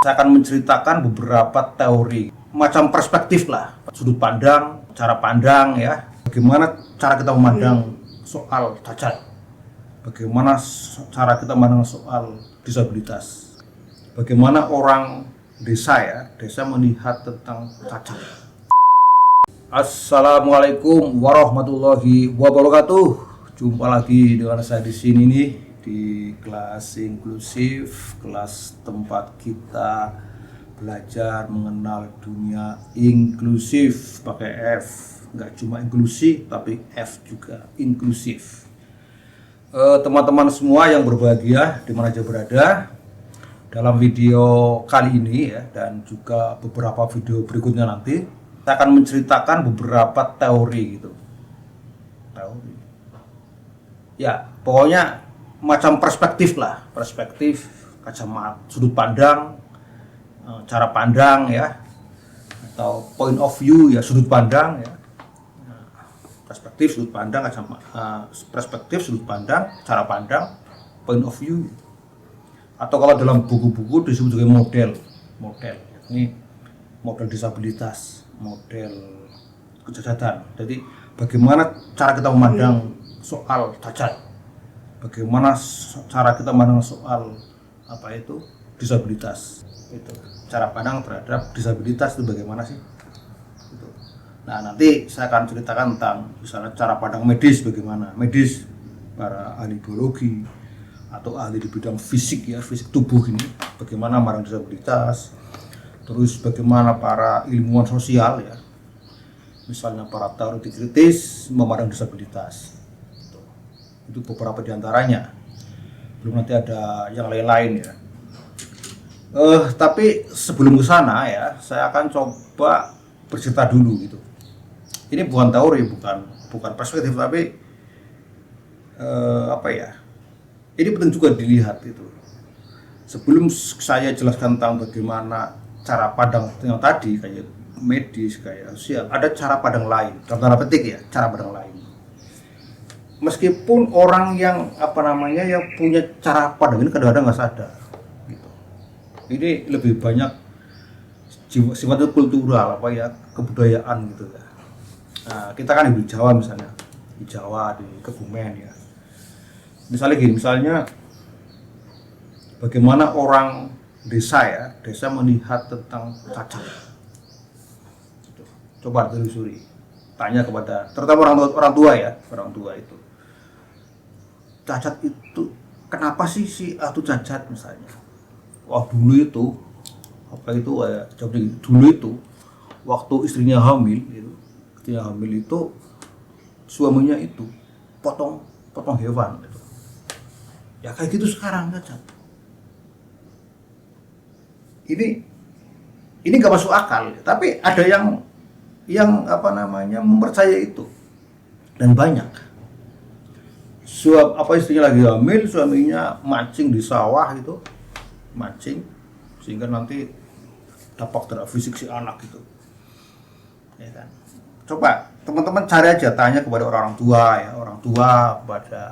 Saya akan menceritakan beberapa teori, macam perspektif lah, sudut pandang, cara pandang ya. Bagaimana cara kita memandang soal cacat, bagaimana cara kita memandang soal disabilitas, bagaimana orang desa melihat tentang cacat. Assalamualaikum warahmatullahi wabarakatuh. Jumpa lagi dengan saya di sini nih, di kelas inklusif, kelas tempat kita belajar mengenal dunia inklusif pakai F, nggak cuma inklusi tapi F juga, inklusif. Teman-teman semua yang berbahagia di mana aja berada, dalam video kali ini ya, dan juga beberapa video berikutnya nanti, saya akan menceritakan beberapa teori gitu. Teori. Ya, pokoknya macam perspektif lah, perspektif, kacamata, sudut pandang, cara pandang ya, atau point of view ya, sudut pandang ya, perspektif, sudut pandang, perspektif, sudut pandang, cara pandang, point of view, atau kalau dalam buku-buku disebut sebagai model. Ini model disabilitas, model kecacatan. Jadi bagaimana cara kita memandang soal cacat, bagaimana cara kita memandang soal disabilitas, itu cara pandang terhadap disabilitas itu bagaimana sih itu. Nah, nanti saya akan ceritakan tentang misalnya cara pandang medis, bagaimana medis, para ahli biologi atau ahli di bidang fisik ya, fisik tubuh ini, bagaimana memandang disabilitas. Terus bagaimana para ilmuwan sosial ya, misalnya para teoritik kritis memandang disabilitas. Itu beberapa diantaranya, belum nanti ada yang lain-lain ya. Tapi sebelum ke sana ya, saya akan coba bercerita dulu gitu. Ini bukan teori, bukan perspektif, tapi ini penting juga dilihat itu. Sebelum saya jelaskan tentang bagaimana cara pandang yang tadi, kayak medis, kayak sosial, ada cara pandang lain, dalam tanda petik ya, cara pandang lain. Meskipun orang yang yang punya cara pandang ini kadang-kadang nggak sadar gitu. Ini lebih banyak sifatnya kultural, kebudayaan gitu ya. Nah, kita kan di Jawa misalnya, di Jawa, di Kebumen ya, misalnya bagaimana orang desa melihat tentang cacat. Coba telusuri, tanya kepada terutama orang tua itu, cacat itu kenapa sih si atau cacat misalnya. Wah, dulu itu dulu itu waktu istrinya hamil itu suaminya itu potong hewan gitu. Ya kayak gitu sekarang cacat. Ini nggak masuk akal, tapi ada yang mempercayai itu, dan banyak. Istrinya lagi hamil, suaminya mancing di sawah itu, sehingga nanti dampak terhadap fisik si anak gitu, ya kan. Coba teman-teman cari aja, tanya kepada orang tua, pada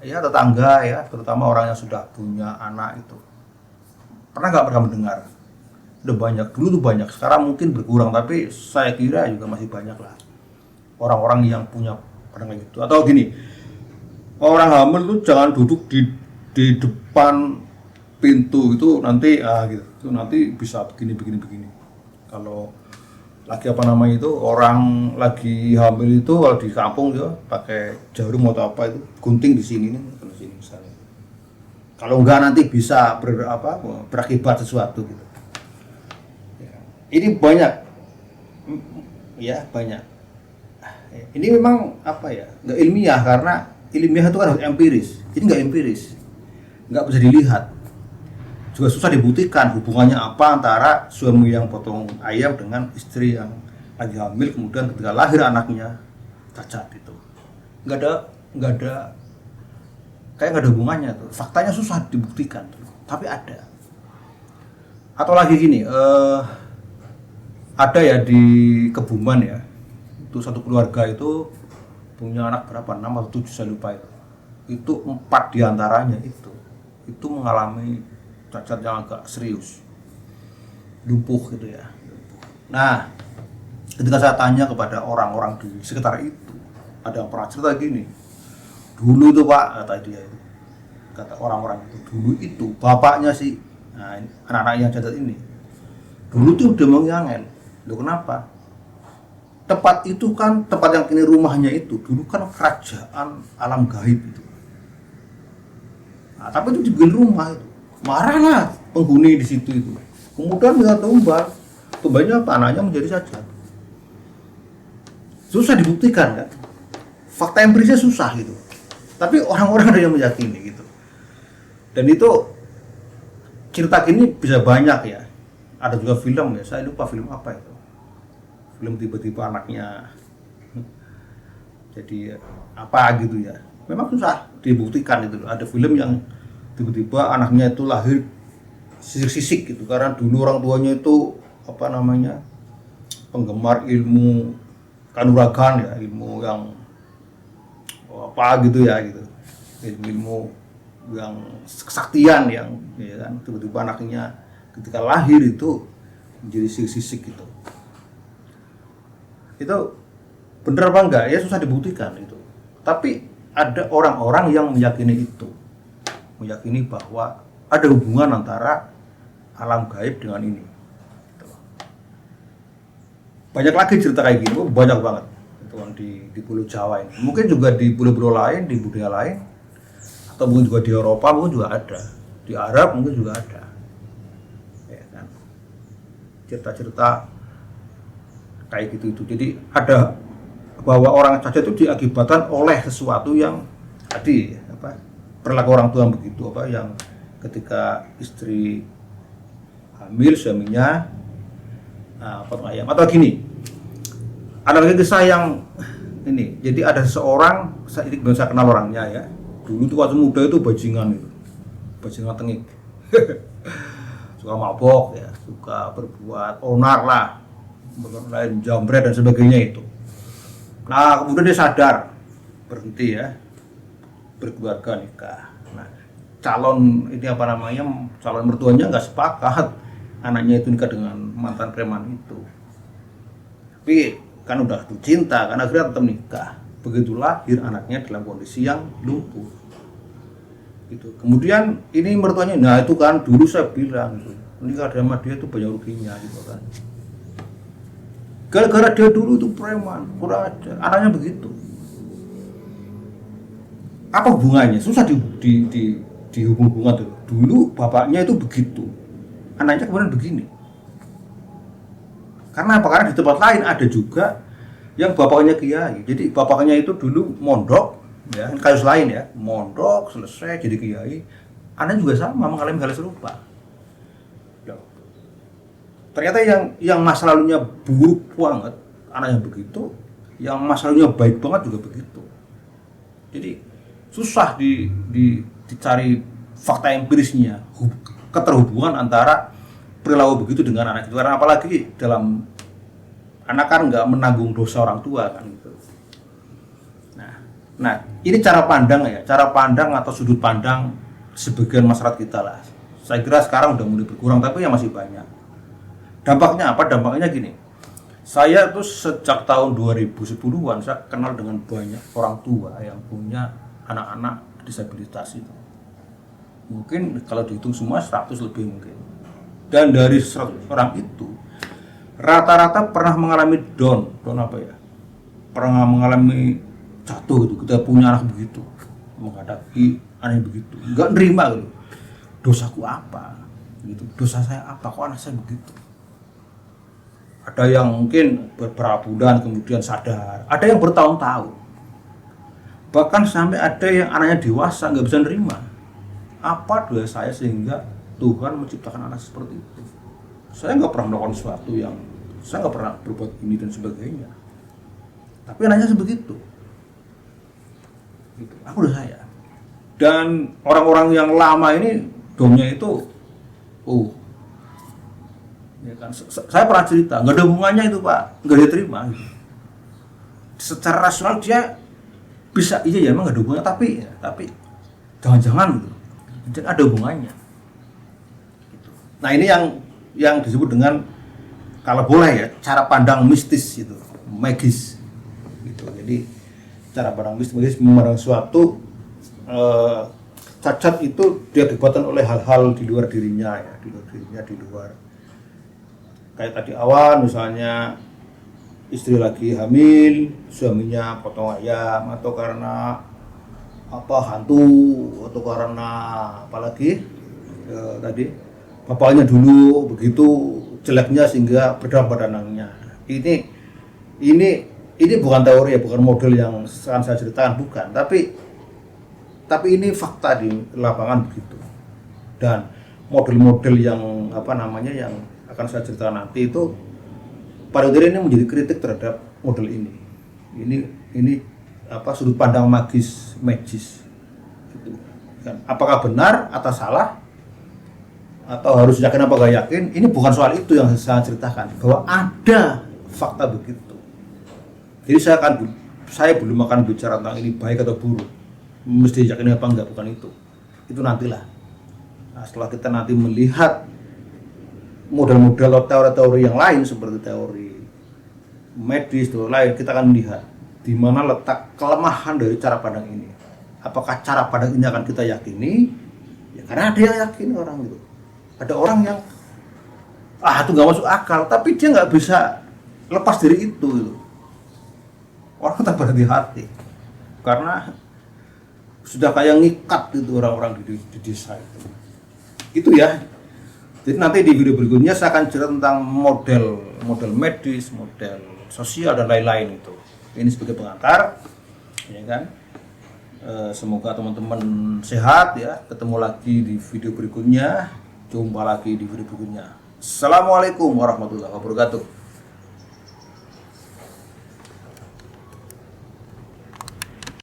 ya tetangga ya, terutama orang yang sudah punya anak itu, pernah nggak mendengar? Udah banyak, dulu tuh banyak, sekarang mungkin berkurang, tapi saya kira juga masih banyak lah orang-orang yang punya pandangan gitu. Atau gini, orang hamil tuh jangan duduk di depan pintu itu, nanti itu nanti bisa begini. Kalau lagi orang lagi hamil itu, kalau di kampung ya pakai jarum atau itu, gunting di sini misalnya. Kalau enggak nanti bisa berakibat sesuatu gitu. Ini banyak. Ini memang nggak ilmiah, karena ilmiah itu kan harus empiris. Ini nggak empiris, nggak bisa dilihat, juga susah dibuktikan hubungannya apa antara suami yang potong ayam dengan istri yang lagi hamil, kemudian ketika lahir anaknya cacat itu. Nggak ada hubungannya tuh. Faktanya susah dibuktikan tuh, tapi ada. Atau lagi gini, ada ya di Kebumen ya, itu satu keluarga itu punya anak berapa, 6 atau 7 saya lupa itu 4 diantaranya itu mengalami cacat yang agak serius. lumpuh gitu ya. Nah, ketika saya tanya kepada orang-orang di sekitar itu, ada yang pernah cerita gini, dulu itu Pak, kata dia itu, kata orang-orang itu, dulu itu bapaknya si anak-anak yang cacat ini, dulu tuh udah mengangen. Loh kenapa? Tempat itu kan, tempat yang kini rumahnya itu, dulu kan kerajaan alam gaib itu. Nah, tapi itu dibikin rumah itu, marahlah penghuni di situ itu. Kemudian dia tumbalnya apa? Anaknya menjadi cacat. Susah dibuktikan kan? Fakta empirisnya susah gitu. Tapi orang-orang ada yang meyakini gitu. Dan itu cerita gini bisa banyak ya. Ada juga film ya, saya lupa film apa itu. Film tiba-tiba anaknya jadi apa gitu ya. Memang susah dibuktikan itu. Ada film yang tiba-tiba anaknya itu lahir sisik-sisik gitu, karena dulu orang tuanya itu apa namanya, penggemar ilmu kanuragan ya, ilmu yang apa gitu ya gitu, ilmu yang kesaktian yang ya kan, tiba-tiba anaknya ketika lahir itu menjadi sisik-sisik gitu. Itu bener apa enggak ya, susah dibuktikan itu. Tapi ada orang-orang yang meyakini itu, meyakini bahwa ada hubungan antara alam gaib dengan ini. Banyak lagi cerita kayak gini, banyak banget di Pulau Jawa ini. Mungkin juga di pulau-pulau lain, di budaya lain, atau mungkin juga di Eropa mungkin juga ada, di Arab mungkin juga ada. Ya kan? Cerita-cerita kayak gitu itu. Jadi ada bahwa orang cacat itu diakibatkan oleh sesuatu yang tadi apa, perilaku orang tua yang begitu, apa yang ketika istri hamil suaminya potong ayam, atau gini, ada lagi kisah yang ini. Jadi ada seseorang, saya kenal orangnya ya, dulu tuh waktu muda itu bajingan tengik suka mabok ya, suka berbuat onar lah, lain jambret dan sebagainya itu. Nah kemudian dia sadar, berhenti ya, berkeluarga, nikah. Nah calon ini apa namanya, calon mertuanya nggak sepakat anaknya itu nikah dengan mantan preman itu. Tapi kan udah tuh cinta, kan akhirnya tetap nikah. Begitu lahir anaknya dalam kondisi yang lumpuh. Gitu. Kemudian ini mertuanya, nah itu kan dulu saya bilang itu, nikah sama dia itu banyak ruginya gitu kan. Gara-gara dia dulu itu preman, kurang ajar, anaknya begitu. Apa hubungannya? Susah dihubung-hubungan tuh. Dulu bapaknya itu begitu, anaknya kemudian begini. Karena apa? Karena di tempat lain ada juga yang bapaknya kiai. Jadi bapaknya itu dulu mondok, ya, kasus lain ya, mondok selesai jadi kiai. Anaknya juga sama mengalami hal serupa. Ternyata yang masa lalunya buruk banget, anaknya begitu, yang masa lalunya baik banget juga begitu. Jadi susah dicari fakta empirisnya, keterhubungan antara perilaku begitu dengan anak itu. Karena apalagi dalam anak kan nggak menanggung dosa orang tua kan gitu. Nah ini cara pandang ya, cara pandang atau sudut pandang sebagian masyarakat kita lah. Saya kira sekarang udah mulai berkurang, tapi ya masih banyak. Dampaknya apa? Dampaknya gini. Saya tuh sejak tahun 2010-an saya kenal dengan banyak orang tua yang punya anak-anak disabilitas itu. Mungkin kalau dihitung semua 100 lebih mungkin. Dan dari 100 orang itu rata-rata pernah mengalami down apa ya? Pernah mengalami jatuh gitu. Kita punya anak begitu, menghadapi anak begitu, enggak nerima gitu. Dosaku apa? Gitu. Dosa saya apa? Kok anak saya begitu? Ada yang mungkin beberapa bulan kemudian sadar, ada yang bertahun-tahun, bahkan sampai ada yang anaknya dewasa nggak bisa nerima. Apa dosa saya sehingga Tuhan menciptakan anak seperti itu? Saya nggak pernah melakukan sesuatu yang, saya nggak pernah berbuat ini dan sebagainya. Tapi anaknya sebegitu. Gitu. Aku udah saya. Dan orang-orang yang lama ini domnya itu, ya kan, saya pernah cerita, nggak ada hubungannya itu Pak, nggak diterima. Secara rasional dia bisa, iya ya emang nggak ada hubungannya, tapi jangan-jangan gitu, jadi ada hubungannya. Gitu. Nah ini yang disebut dengan, kalau boleh ya, cara pandang mistis itu, magis gitu. Jadi cara pandang mistis memandang suatu cacat itu diakibatkan oleh hal-hal di luar dirinya ya, di luar kayak tadi awal misalnya istri lagi hamil, suaminya potong ayam, atau karena hantu, atau karena apalagi tadi bapaknya dulu begitu jeleknya sehingga berdampak danangnya. Ini bukan teori ya, bukan model yang akan saya ceritakan, bukan, tapi ini fakta di lapangan begitu. Dan model-model yang yang akan saya ceritakan nanti itu pada akhirnya ini menjadi kritik terhadap model ini. Ini sudut pandang magis gitu. Apakah benar atau salah, atau harus yakin apa gak yakin, ini bukan soal itu yang saya ceritakan, bahwa ada fakta begitu. Jadi saya belum akan bicara tentang ini baik atau buruk, mesti yakin apa enggak, bukan itu nantilah. Nah, setelah kita nanti melihat model-model atau teori-teori yang lain seperti teori medis atau lain, kita akan melihat di mana letak kelemahan dari cara pandang ini. Apakah cara pandang ini akan kita yakini? Ya, karena ada yang yakin orang itu. Ada orang yang itu nggak masuk akal, tapi dia nggak bisa lepas dari itu gitu. Orang tak berhati-hati karena sudah kayak ngikat itu orang-orang di desa itu. Itu ya. Jadi nanti di video berikutnya saya akan cerita tentang model medis, model sosial dan lain-lain itu. Ini sebagai pengantar, ya kan. Semoga teman-teman sehat ya. Ketemu lagi di video berikutnya. Jumpa lagi di video berikutnya. Assalamualaikum warahmatullahi wabarakatuh.